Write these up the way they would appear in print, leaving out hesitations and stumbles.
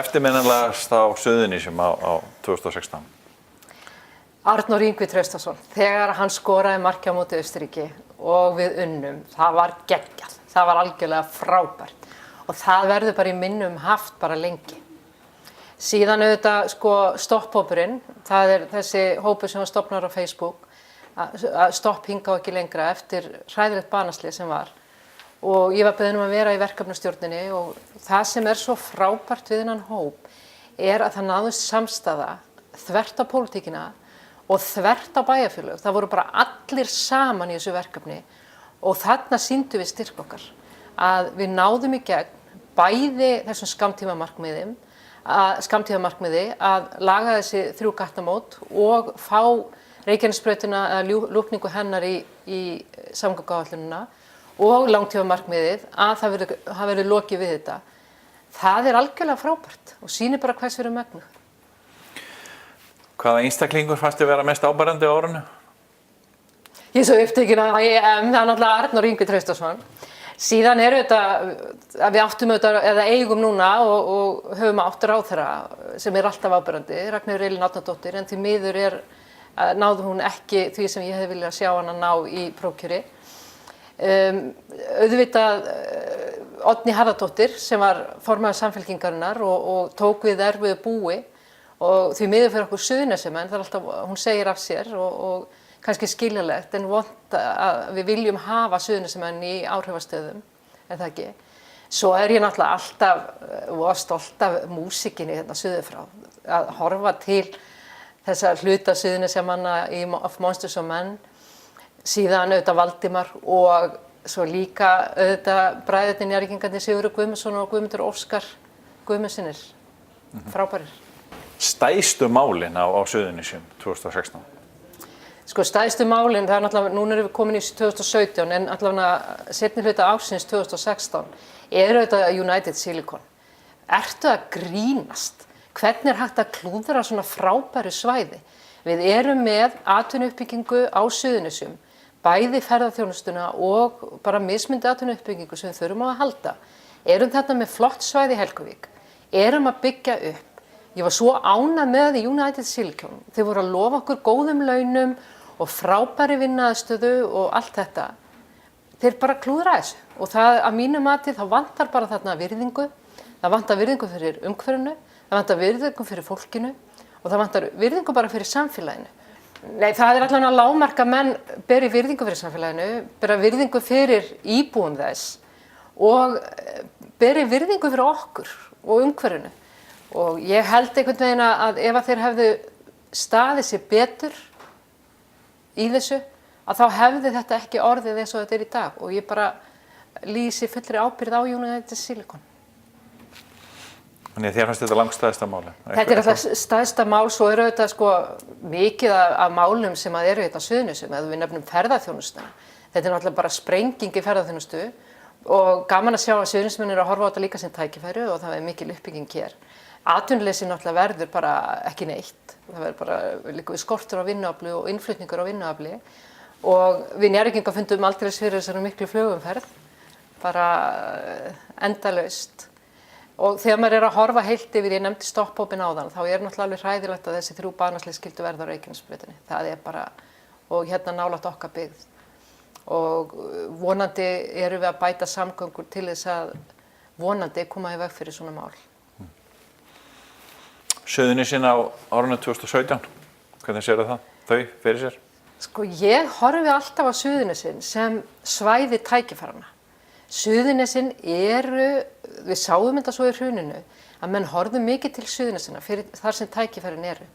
eftirminnilegast á Suðurnesjum á 2016? Arnór Ingvi Traustason, þegar hann skoraði markið á móti Austurríki og við unnum, það var geggjað, það var algjörlega frábært og það verður bara í minnum haft bara lengi. Síðan auðvitað stopphópurinn, það er þessi hópur sem var stofnaður á Facebook, að stopp hingað ekki lengra eftir hræðilegt banaslys sem var. Og ég var beðin að vera í verkefnastjórninni og það sem er svo frábært við þennan hóp er að það náðist samstaða þvert á pólitíkina og þvert á bæjarfélög. Það voru bara allir saman í þessu verkefni og þarna sýndum við styrk okkar. Að við náðum í gegn bæði þessum skammtímamarkmiði að laga þessi 3 gatnamót og fá Reykjanesbrautina eða lúkningu hennar í samgönguáætlunina og langtímamarkmiðið að það verður lokið við þetta. Það er algjörlega frábært og sýnir bara hvers við erum megnuð. Hvaða einstaklingur fannst þér vera mest áberandi á árinu? Ég er svo upptekin að það er náttúrulega Arnór Ingvi Traustason. Síðan er þetta að við áttum eða eigum núna og höfum átt ráðherra sem er alltaf áberandi, Ragnheiður Elín Árnadóttir, en því miður náði hún ekki því sem ég hefði viljað sjá hana ná í prófkjöri. Auðvitað Oddný Harðardóttir sem var formaður Samfylkingarinnar og tók við erfiðu búi og því miður fyrir okkur Suðurnesjamenn, það er alltaf, hún segir af sér og kannski skiljanlegt en vont að við viljum hafa Suðurnesjamenn í áhrifastöðum, er það ekki? Svo er ég náttúrulega alltaf stolt af músíkinni hérna suður frá, að horfa til þessa hluta Suðurnesjamanna í Of Monsters og Men, síðan auðvitað Valdimar og svo líka auðvitað bræðurnir Njarðvíkingarnir Sigurður Guðmundsson og Guðmundur Óskar Guðmundssynir, frábærir. Stærstu málin á Suðurnesjum 2016? Stærstu málin, það er náttúrulega, núna erum við komin í 2017 en allavega seinni hluta ársins 2016 er auðvitað United Silicon. Ertu að grínast? Hvernig er hægt að klúðra svona frábæru svæði? Við erum með atvinnuuppbyggingu á Suðurnesjum, bæði ferðaþjónustuna og bara mismunandi atvinnuuppbyggingu sem við þurfum á að halda. Erum þarna með flott svæði í Helguvík, erum að byggja upp. Ég var svo ánægð með í United Silicon. Þeir voru að lofa okkur góðum launum og frábæri vinnuaðstöðu og allt þetta. Þeir bara klúðra þessu og það að mínu mati þá vantar bara þarna virðingu. Það vantar virðingu fyrir umhverfinu, það vantar virðingu fyrir fólkinu og það vantar virðingu bara fyrir samfélaginu. Nei, það er allavega að lágmarka menn beri virðingu fyrir samfélaginu, bera virðingu fyrir íbúum þess og beri virðingu fyrir okkur og umhverfinu. Og ég held einhvern veginn að ef að þeir hefðu staðið sér betur í þessu, að þá hefði þetta ekki orðið eins og þetta er í dag og ég bara lýsi fullri ábyrgð á United Silicon. Þannig að þér fannst þetta langstæðsta máli? Þetta er alltaf stæðsta mál, svo eru þetta mikið af málum sem eru hérna á Suðurnesjum, eða við nefnum ferðaþjónustuna. Þetta er náttúrulega bara sprenging í ferðaþjónustu og gaman að sjá að Suðurnesjamenn eru að horfa á þetta líka sem tækifæri og það er mikil uppbygging hér. Atvinnuleysi náttúrulega verður bara ekki neitt. Það verður bara líka skortur á vinnuafli og innflutningur á vinnuafli og við Njarðvíkingar fundum aldrei fyrir þessari miklu flugumferð, bara endalaust. Og þegar maður er að horfa heilt yfir, ég nefndi stopphópinn áðan, þá er náttúrulega alveg hræðilegt að þessi 3 banaslys skyldu verða á Reykjanesbrautinni. Það er bara, og hérna nálægt okkar byggð. Og vonandi erum við að bæta samgöngur til þess að vonandi koma í veg fyrir svona mál. Suðurnesin á árinu 2017, hvernig sérðu það, þau fyrir sér? Ég horfi alltaf á Suðurnesin sem svæði tækifæranna. Suðurnesin við sáum þetta svo í hruninu, að menn horfðu mikið til Suðurnesina fyrir þar sem tækifærin eru.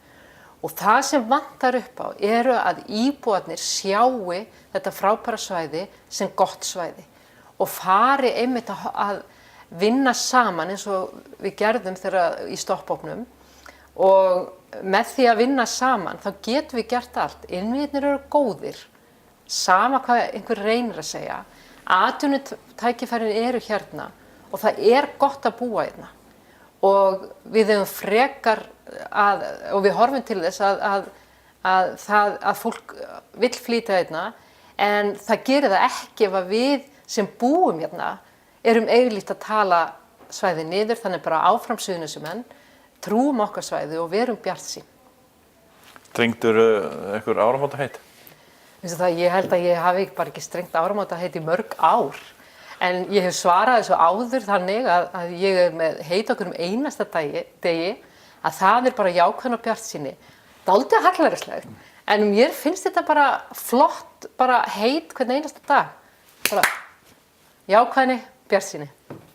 Og það sem vantar upp á að íbúarnir sjáu þetta frábæra svæði sem gott svæði og fari einmitt að vinna saman eins og við gerðum þegar í stopphópnum. Og með því að vinna saman þá getum við gert allt. Innviðirnir eru góðir, sama hvað einhver reynir að segja. Atvinnutækifærin eru hérna og það er gott að búa hérna. Og við höfum frekar og við horfum til þess að fólk vill flytja hérna, en það gerir það ekki ef að við sem búum hérna erum eiginlíkt að tala svæði niður, þannig bara áfram Suðurnesjumenn, trúum okkar svæði og verum bjartsýn. Strengdur einhver áramótaheit? Veistu það, ég held að ég hafi bara ekki strengt áramótaheit í mörg ár. En ég hef svarað þessu áður þannig að ég er með heit okkur einasta degi að það bara jákvæðni og bjartsýni. Dálítið hallærislegt. En mér finnst þetta bara flott, bara heit hvern einasta dag. Bara jákvæðni, bjartsýni.